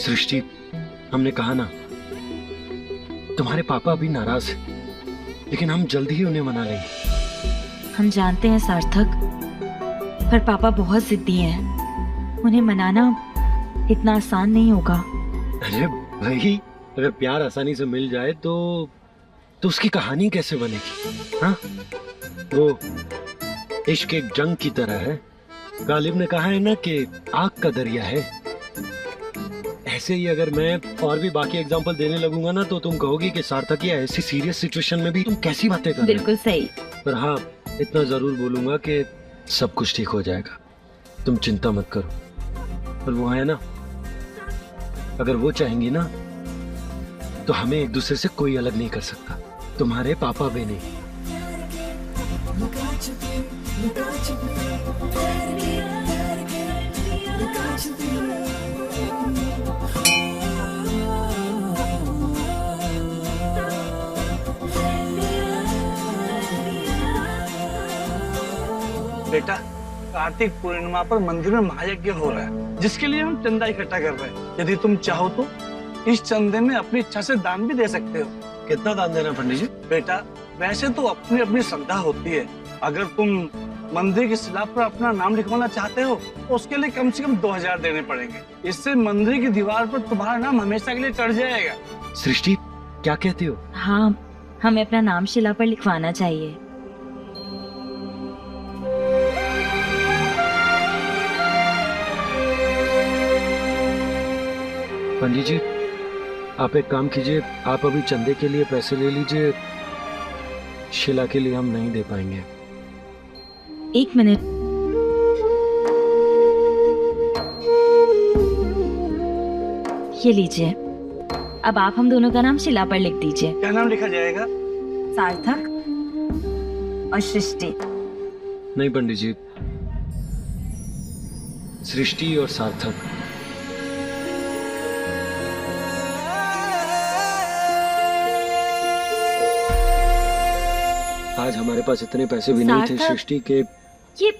सृष्टि, हमने कहा ना, तुम्हारे पापा अभी नाराज हैं, लेकिन हम जल्द ही उन्हें मना लेंगे। हम जानते हैं सार्थक, पर पापा बहुत जिद्दी हैं। उन्हें मनाना इतना आसान नहीं होगा। अरे भाई, अगर प्यार आसानी से मिल जाए तो उसकी कहानी कैसे बनेगी? हाँ, वो इश्क एक जंग की तरह है। गालिब ने कहा है ना कि आग का दरिया है। ऐसे ही अगर मैं और भी बाकी एग्जांपल देने लगूंगा ना तो तुम कहोगी कि सार्थक, ये ऐसी सीरियस सिचुएशन में भी तुम कैसी बातें कर रहे हो। बिल्कुल सही। पर हाँ, इतना जरूर बोलूंगा कि सब कुछ ठीक हो जाएगा, तुम चिंता मत करो। पर वो है ना, अगर वो चाहेंगी ना तो हमें एक दूसरे से कोई अलग नहीं कर सकता, तुम्हारे पापा भी नहीं। बेटा, कार्तिक पूर्णिमा पर मंदिर में महायज्ञ हो रहा है, जिसके लिए हम चंदा इकट्ठा कर रहे हैं। यदि तुम चाहो तो इस चंदे में अपनी इच्छा से दान भी दे सकते हो। कितना दान देना पंडित जी? बेटा, वैसे तो अपनी अपनी श्रद्धा होती है। अगर तुम मंदिर की स्लैब पर अपना नाम लिखवाना चाहते हो तो उसके लिए कम से कम 2000 देने पड़ेंगे। इससे मंदिर की दीवार पर तुम्हारा नाम हमेशा के लिए चढ़ जाएगा। सृष्टि, क्या कहती हो? हाँ, हमें अपना नाम शिला पर लिखवाना चाहिए। पंडित जी, आप एक काम कीजिए, आप अभी चंदे के लिए पैसे ले लीजिए, शिला के लिए हम नहीं दे पाएंगे। एक मिनट, ये लीजिए। अब आप हम दोनों का नाम शिला पर लिख दीजिए। क्या नाम लिखा जाएगा? सार्थक और सृष्टि। नहीं पंडित जी, सृष्टि और सार्थक। आज हमारे पास इतने पैसे भी नहीं थे सृष्टि के। ये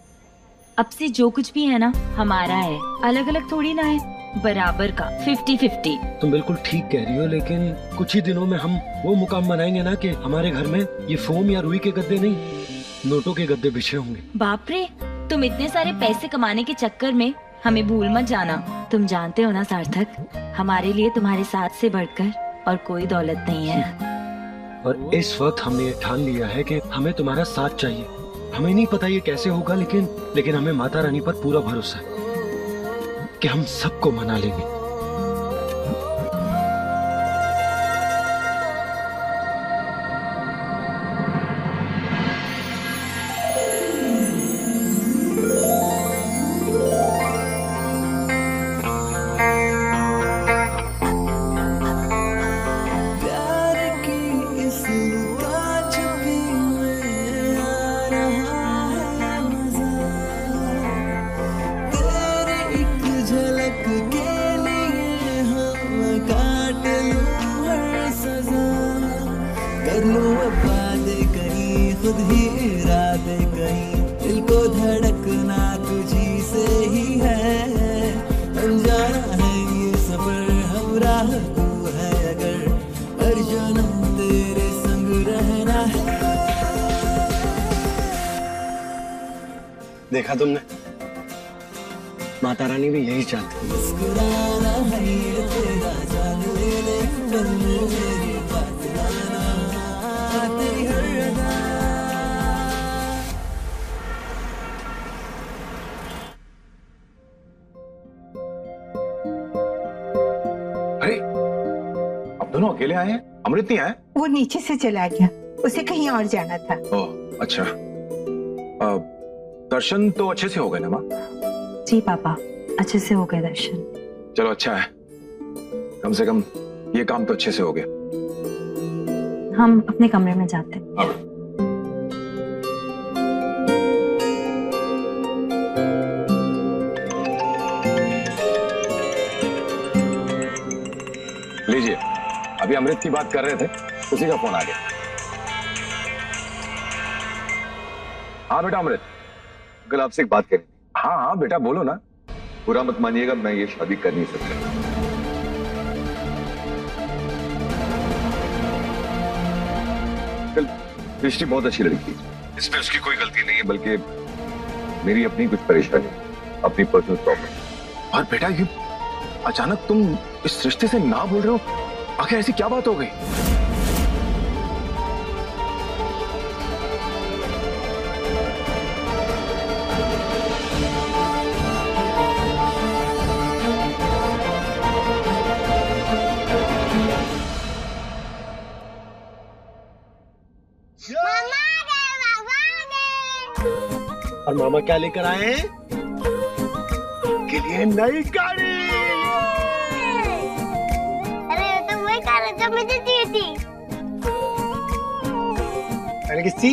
अब से जो कुछ भी है ना हमारा है, अलग अलग थोड़ी ना है, बराबर का 50-50। तुम बिल्कुल ठीक कह रही हो, लेकिन कुछ ही दिनों में हम वो मुकाम बनाएंगे ना कि हमारे घर में ये फोम या रुई के गद्दे नहीं, नोटों के गद्दे बिछे होंगे। बाप रे, तुम इतने सारे पैसे कमाने के चक्कर में हमें भूल मत जाना। तुम जानते हो ना सार्थक, हमारे लिए तुम्हारे साथ से बढ़कर और कोई दौलत नहीं है। और इस वक्त हमने ये ठान लिया है कि हमें तुम्हारा साथ चाहिए। हमें नहीं पता ये कैसे होगा, लेकिन हमें माता रानी पर पूरा भरोसा है कि हम सबको मना लेंगे। देखा तुमने, माता रानी भी यही चाहती है। अरे, अब दोनों अकेले आए हैं? अमृत नहीं आया? वो नीचे से चला गया, उसे कहीं और जाना था। ओह, अच्छा। दर्शन तो अच्छे से हो गए ना माँ? जी पापा, अच्छे से हो गए दर्शन। चलो अच्छा है, कम से कम ये काम तो अच्छे से हो गया। हम अपने कमरे में जाते हैं। लीजिए, अभी अमृत की बात कर रहे थे, उसी का फोन आ गया। हाँ बेटा अमृत, कल आपसे एक बात करनी थी। हाँ हाँ बेटा बोलो ना। बुरा मत मानिएगा, मैं ये शादी कर नहीं सकता। सृष्टि बहुत अच्छी लड़की है, इसमें उसकी कोई गलती नहीं है, बल्कि मेरी अपनी कुछ परेशानी, अपनी पर्सनल प्रॉब्लम। और बेटा ये अचानक तुम इस रिश्ते से ना बोल रहे हो, आखिर ऐसी क्या बात हो गई? और मामा क्या लेकर आए हैं? के लिए नई गाड़ी। अरे तो वही कार जो मुझे चाहिए थी। अरे किसकी?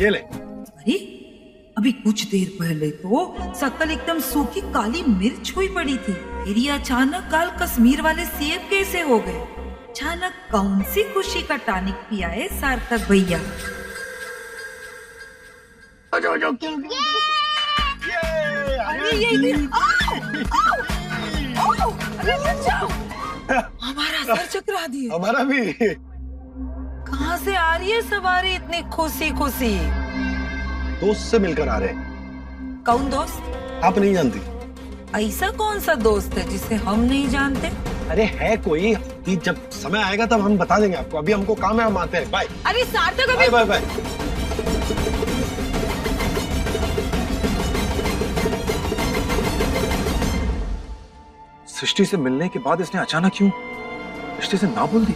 ये ले। अरे अभी कुछ देर पहले तो शकल एकदम सूखी काली मिर्च हुई पड़ी थी, फिर ये अचानक काल कश्मीर वाले सेब कैसे हो गए? अचानक कौन सी खुशी का टॉनिक पिया है सार्थक भैया? हमारा सर चकरा दिया। हमारा भी। कहाँ से आ रही है सवारी इतनी खुशी खुशी? दोस्त से मिलकर आ रहे हैं। कौन दोस्त? आप नहीं जानती? ऐसा कौन सा दोस्त है जिसे हम नहीं जानते? अरे है कोई, कि जब समय आएगा तब हम बता देंगे आपको। अभी हमको काम है, हम आते हैं। बाय। अरे सार्थक बाय अभी बाय बाय। सृष्टि से मिलने के बाद इसने अचानक क्यों रिश्ते से ना बोल दी?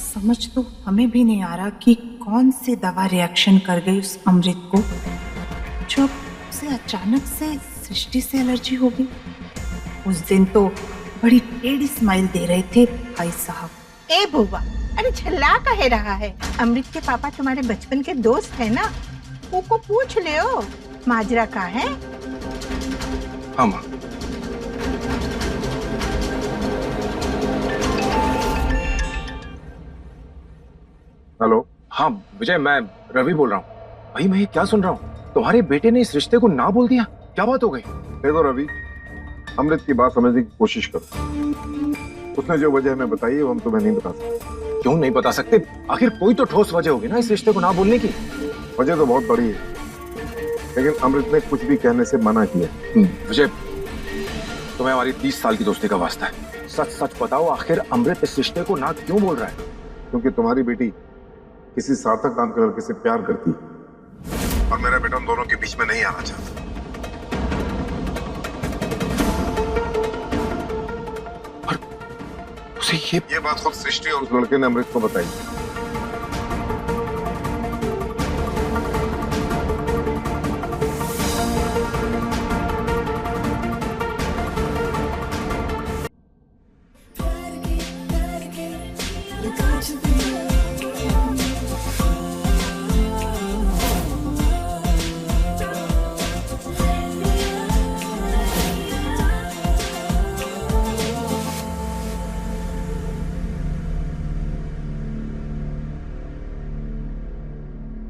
समझ तो हमें भी नहीं आ रहा कि कौन सी दवा रिएक्शन कर गई उस अमृत को, जो उसे अचानक से सृष्टि से एलर्जी हो गई। उस दिन तो बड़ी टेढ़ी स्माइल दे रहे थे भाई साहब। ए बुआ, अरे झल्ला कहे रहा है? अमृत के पापा तुम्हारे बचपन के दोस्त है ना, उनको पूछ ले माजरा का है। हाँ माँ। हेलो, हाँ विजय, मैं रवि बोल रहा हूँ। भाई मैं ये क्या सुन रहा हूँ, तुम्हारे बेटे ने इस रिश्ते को ना बोल दिया? क्या बात हो गई? देखो रवि, अमृत की बात समझने की कोशिश करो। उसने जो वजह हमें बताई है वो हम तुम्हें नहीं बता सकते। क्यों नहीं बता सकते? आखिर कोई तो ठोस वजह होगी ना इस रिश्ते को ना बोलने की। वजह तो बहुत बड़ी है, लेकिन अमृत ने कुछ भी कहने से मना किया। विजय, तुम्हें हमारी 30 साल की दोस्ती का वास्ता है, सच सच बताओ, आखिर अमृत इस रिश्ते को ना क्यों बोल रहा है? क्योंकि तुम्हारी बेटी किसी सार्थक नाम के लड़के से प्यार करती है और मेरा बेटा उन दोनों के बीच में नहीं आना चाहता। और उसे ये बात खुद सृष्टि और उस लड़के ने अमृत को बताई।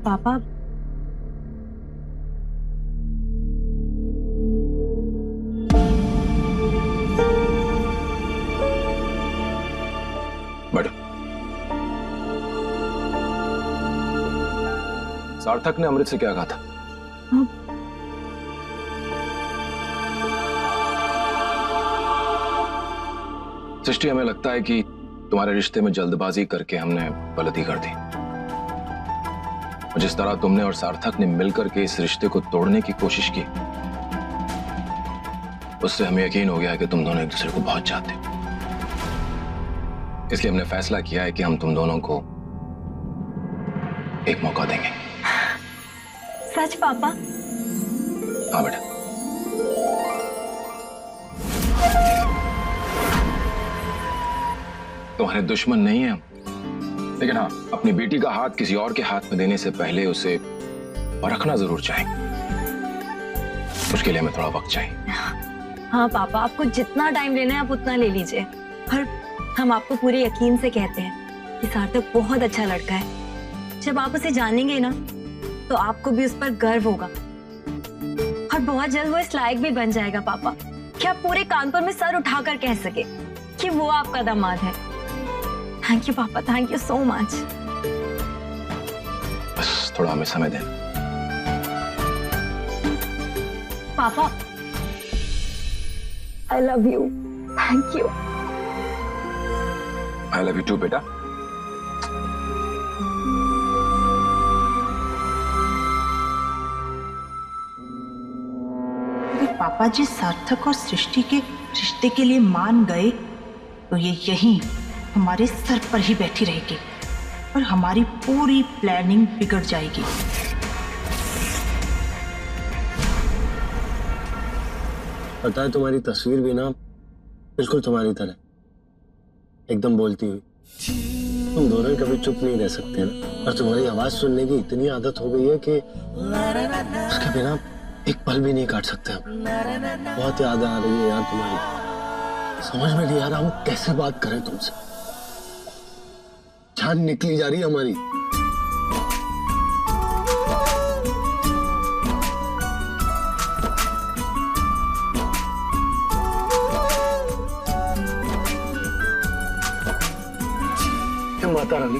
पापा, बैठो। सार्थक ने अमृत से क्या कहा था? सृष्टि, हमें लगता है कि तुम्हारे रिश्ते में जल्दबाजी करके हमने गलती कर दी। जिस तरह तुमने और सार्थक ने मिलकर के इस रिश्ते को तोड़ने की कोशिश की, उससे हमें यकीन हो गया कि तुम दोनों एक दूसरे को बहुत चाहते हो। इसलिए हमने फैसला किया है कि हम तुम दोनों को एक मौका देंगे। सच पापा? हाँ बेटा। तुम्हारे दुश्मन नहीं है हम, लेकिन हाँ, अपनी बेटी का हाथ किसी और के हाथ में देने से पहले उसे परखना जरूर चाहेंगे। उसके लिए हमें थोड़ा वक्त चाहिए। हाँ पापा, आपको जितना टाइम लेना है आप उतना ले लीजिए। और हम आपको पूरे यकीन से कहते हैं कि सार्थक बहुत अच्छा लड़का है। जब आप उसे जानेंगे ना, तो आपको भी उस पर गर्व होगा और बहुत जल्द वो इस लायक भी बन जाएगा पापा कि आप पूरे कानपुर में सर उठाकर कह सके कि वो आपका दामाद है। थैंक यू पापा, थैंक यू सो मच। बस थोड़ा हमें समय दें। पापा I love you, thank you. I love you too बेटा। अगर पापा जी सार्थक और सृष्टि के रिश्ते के लिए मान गए तो ये यहीं हमारे सर पर ही बैठी रहेगी और हमारी पूरी प्लानिंग बिगड़ जाएगी। पता है तुम्हारी तस्वीर भी ना बिल्कुल तुम्हारी तरह, एकदम बोलती हुई। तुम दोनों कभी चुप नहीं रह सकते ना, और तुम्हारी आवाज सुनने की इतनी आदत हो गई है कि उसके बिना एक पल भी नहीं काट सकते हम। बहुत याद आ रही है यार तुम्हारी, समझ में नहीं आ रहा हम कैसे बात करें तुमसे। जान निकली जा रही है हमारी। माता रानी,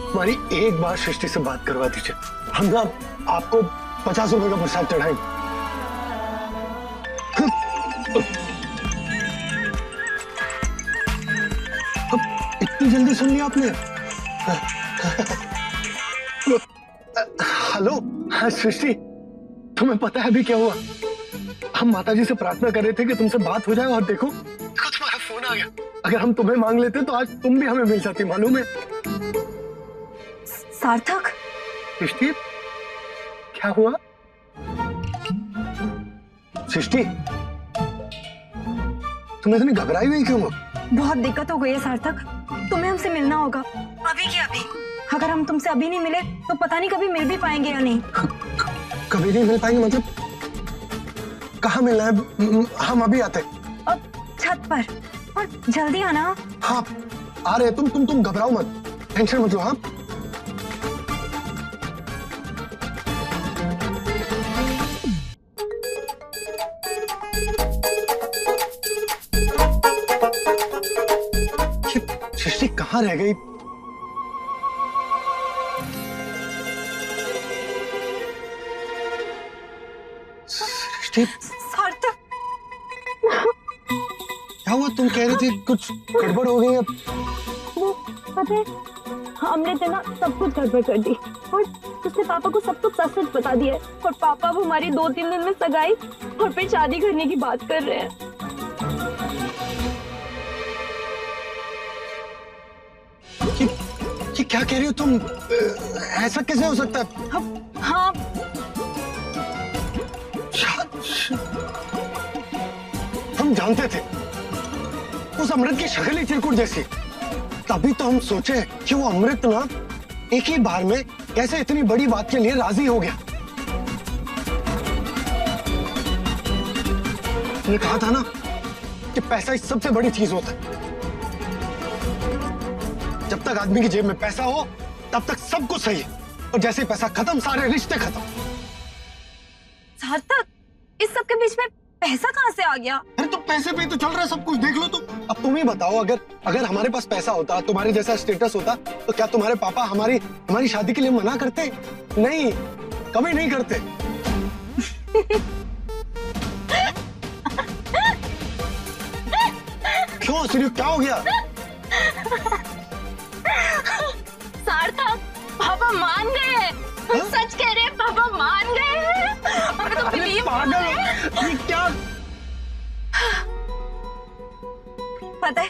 हमारी एक बार सृष्टि से बात करवा दीजिए, हम ना आपको 50 रुपए का प्रसाद चढ़ाएंगे। इतनी जल्दी सुन लिया आपने? हेलो, हाँ सृष्टि, तुम्हें पता है अभी क्या हुआ? हम माताजी से प्रार्थना कर रहे थे कि तुमसे बात हो जाए और देखो तुम्हारा फोन आ गया। अगर हम तुम्हें मांग लेते तो आज तुम भी हमें मिल जाती, मालूम है? सार्थक, सृष्टि क्या हुआ? सृष्टि तुम इतनी घबराई हुई क्यों हो? बहुत दिक्कत हो गई है सार्थक, तुम्हें हमसे मिलना होगा अभी के अभी। अगर हम तुमसे अभी नहीं मिले तो पता नहीं कभी मिल भी पाएंगे या नहीं। कभी नहीं मिल पाएंगे मतलब? कहाँ मिलना है? हम अभी आते। अब छत पर, और जल्दी आना। हाँ आ रहे। तुम घबराओ मत, टेंशन मत लो। हाँ सृष्टि कहाँ रह गई? सृष्टि सार्थक, क्या हुआ? तुम कह रही थी कुछ गड़बड़ हो गई। अब वो पता है, हमने ना सब कुछ गड़बड़ कर दी और उसने पापा को सब कुछ सच सच बता दिया है। और पापा वो हमारी 2-3 दिन में सगाई और फिर शादी करने की बात कर रहे हैं। ये क्या कह रही हो तुम? ऐसा कैसे हो सकता है? हाँ, हम जानते थे उस अमृत की शक्ल ही चिरकुट जैसी, तभी तो हम सोचे कि वो अमृत ना एक ही बार में कैसे इतनी बड़ी बात के लिए राजी हो गया। ने कहा था ना कि पैसा ही सबसे बड़ी चीज होता है। जब तक आदमी की जेब में पैसा हो तब तक सब कुछ सही है, और जैसे पैसा खत्म सारे रिश्ते खत्म। सार्थक, इस सब के बीच में पैसा कहाँ से आ गया? अरे तो पैसे पे ही तो चल रहा है सब कुछ, देख लो तुम। अब तुम ही बताओ, अगर हमारे पास पैसा होता, तुम्हारे जैसा स्टेटस होता, तो क्या तुम्हारे पापा हमारी शादी के लिए मना करते? नहीं, कभी नहीं करते। क्यों सिर्फ क्या हो गया? सार्थक, पापा मान गए हैं। सच कह रहे हैं, पापा मान गए हैं। हमें तो बिलीव पागल, ये क्या? पता है,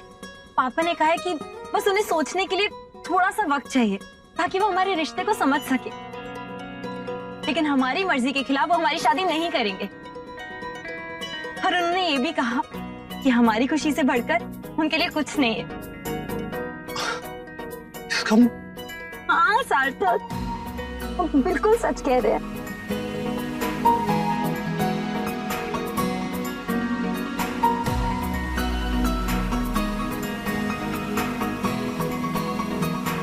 पापा ने कहा है कि बस उन्हें सोचने के लिए थोड़ा सा वक्त चाहिए ताकि वो हमारे रिश्ते को समझ सके, लेकिन हमारी मर्जी के खिलाफ वो हमारी शादी नहीं करेंगे। और उन्होंने ये भी कहा कि हमारी खुशी से बढ़कर उनके लिए कुछ नहीं है। हाँ सार्थक, वो बिल्कुल सच कह रहे हैं।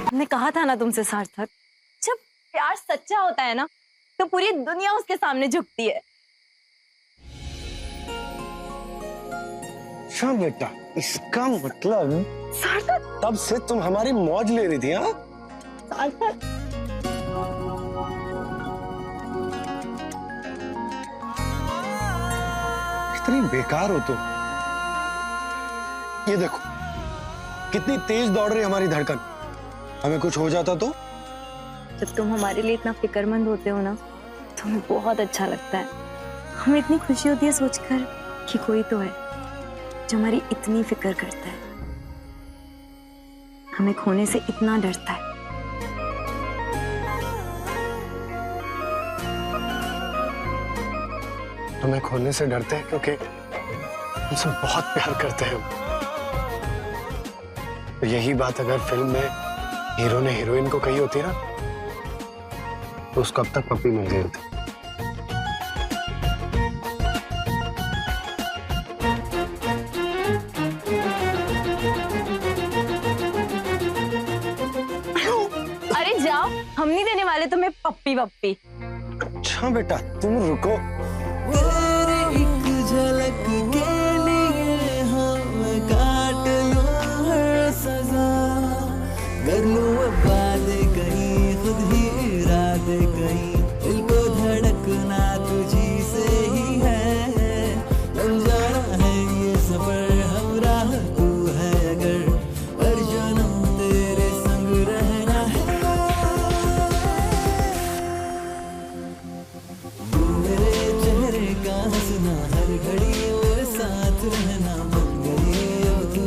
हमने कहा था ना तुमसे सार्थक, जब प्यार सच्चा होता है ना तो पूरी दुनिया उसके सामने झुकती है। अच्छा बेटा, इसका मतलब सार्थक, तब से तुम हमारी मौज ले रही थी, हाँ? सार्थक, इतनी बेकार हो तुम। ये देखो कितनी तेज दौड़ रही है हमारी धड़कन। हमें कुछ हो जाता तो? जब तुम हमारे लिए इतना फिक्रमंद होते हो ना, तो हमें बहुत अच्छा लगता है। हमें इतनी खुशी होती है सोचकर कि कोई तो है जो हमारी इतनी फिक्र करता है, हमें खोने से इतना डरता है। तुम्हें खोने से डरते हैं क्योंकि तुमसे बहुत प्यार करते हैं। तो यही बात अगर फिल्म में हीरो ने हीरोइन को कही होती ना, तो उसको अब तक पप्पी मिल गई होती। अरे जाओ, हम नहीं देने वाले तुम्हें पप्पी वप्पी। अच्छा बेटा, तुम रुको। तेरे एक झलक के लिए हम काट लूं हर सजा, कर लूं वादे कहीं खुद ही इरादे कहीं, दिल को धड़कना तुझी से ही है, बन जाना है ये सफर हमराह तू है अगर, हर जन्म तेरे संग रहना है। तू मेरे चेहरे का हंसना, हर घड़ी मेरे साथ रहना, बन गई अब तू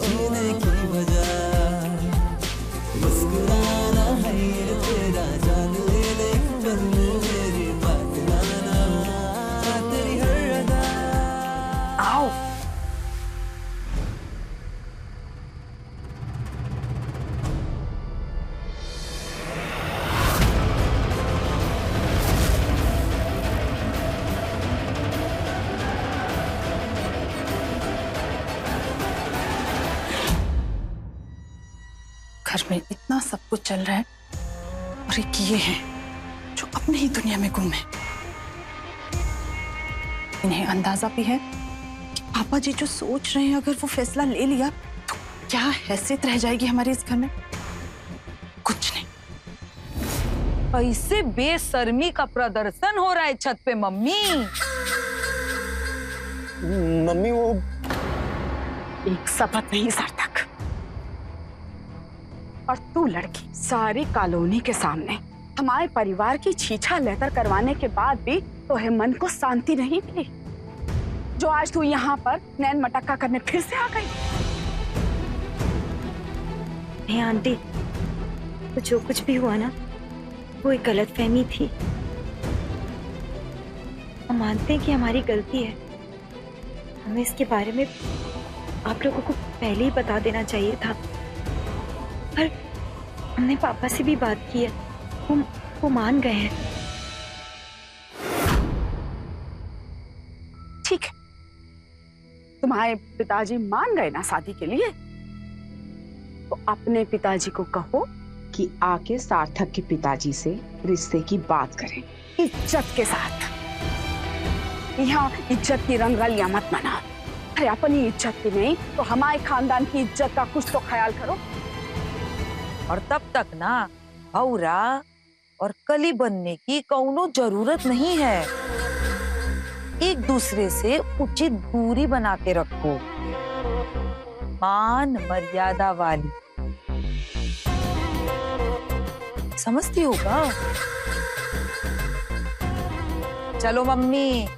जीने की वजह, मुस्कुराना है ये तेरा जान ले ले, पर मेरी बात माना तेरी हर अदा। आओ, घर में इतना सब कुछ चल रहा है और एक ये है जो अपनी ही दुनिया में गुम है। इन्हें अंदाजा भी है कि पापा जी जो सोच रहे हैं, अगर वो फैसला ले लिया तो क्या हैसियत रह जाएगी हमारे इस घर में? कुछ नहीं। ऐसे बेशर्मी का प्रदर्शन हो रहा है छत पे मम्मी। मम्मी वो एक शपथ नहीं सार्थक, और तू लड़की सारी कॉलोनी के सामने हमारे परिवार की छीछा लेतर करवाने के बाद भी तो है मन को शांति नहीं मिली, जो आज तू यहाँ पर नैन मटक्का करने फिर से आ गई। नहीं आंटी, तो जो कुछ भी हुआ ना, वो एक गलतफहमी थी। हम मानते हैं कि हमारी गलती है। हमें इसके बारे में आप लोगों को पहले ही बता देना चाहिए था, पर हमने पापा से भी बात की है, वो मान गए हैं। ठीक है, तुम्हारे पिताजी मान गए ना शादी के लिए, तो अपने पिताजी को कहो कि आके सार्थक के पिताजी से रिश्ते की बात करें इज्जत के साथ। यहाँ इज्जत की रंगरलियां मत मना। अरे अपनी इज्जत की नहीं तो हमारे खानदान की इज्जत का कुछ तो ख्याल करो। और तब तक ना भौरा और कली बनने की कौनो जरूरत नहीं है। एक दूसरे से उचित दूरी बना के रखो, मान मर्यादा वाली, समझती होगा? चलो मम्मी।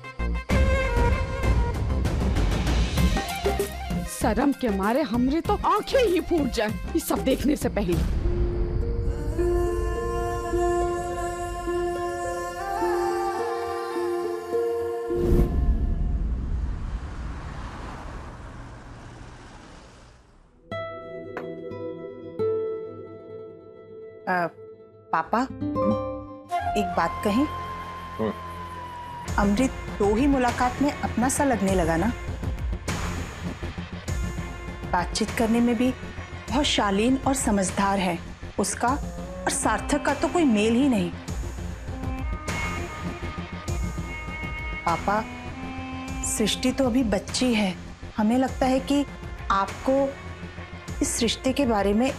शर्म के मारे हमरे तो आंखें ही फूट जाए ये सब देखने से पहले। पापा, एक बात कहें? अमृत दो ही मुलाकात में अपना सा लगने लगा ना। बातचीत करने में भी बहुत शालीन और समझदार है। उसका और सार्थक का तो कोई मेल ही नहीं। पापा, सृष्टि तो अभी बच्ची है, हमें लगता है कि आपको इस रिश्ते के बारे में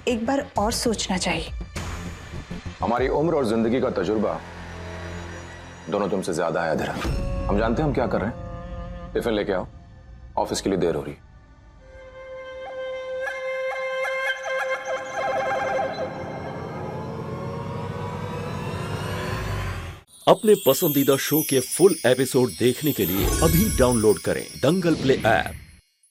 एक बार और सोचना चाहिए। हमारी उम्र और जिंदगी का तजुर्बा दोनों तुमसे ज्यादा है अधीरा। हम जानते हैं हम क्या कर रहे हैं। टिफिन लेके आओ, ऑफिस के लिए देर हो रही है। अपने पसंदीदा शो के फुल एपिसोड देखने के लिए अभी डाउनलोड करें दंगल प्ले ऐप।